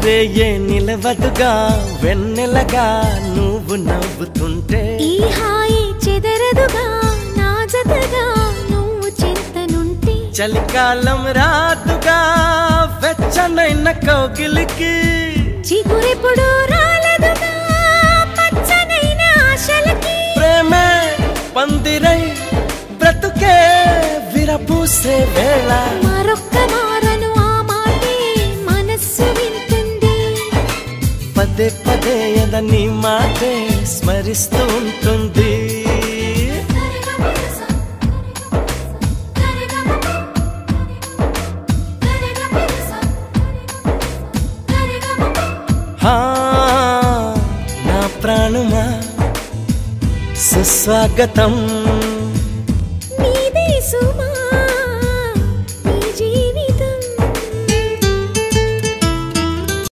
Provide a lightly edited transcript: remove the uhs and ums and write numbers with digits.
రేయే నిలవదుగా వెన్నెలగా నువ్వు నవ్వుతుంటే ఈ హాయి చెదరదుగా నా జతగా నువ్వు చింతనుంటే చలికాలం రాదుగా వెచ్చనైన కౌగిలికి చిగురెప్పుడు రాలదుగా పచ్చనైన ఆశలకి ప్రేమే పందిరై బ్రతుకే విరపూసే వేళ మరొక్క మారను ఆ మాటే మనస్సు వింటుంది పదే పదే ఎద నీ మాటే స్మరిస్తూ ఉంటుంది నా ప్రాణమా సుస్వాగతం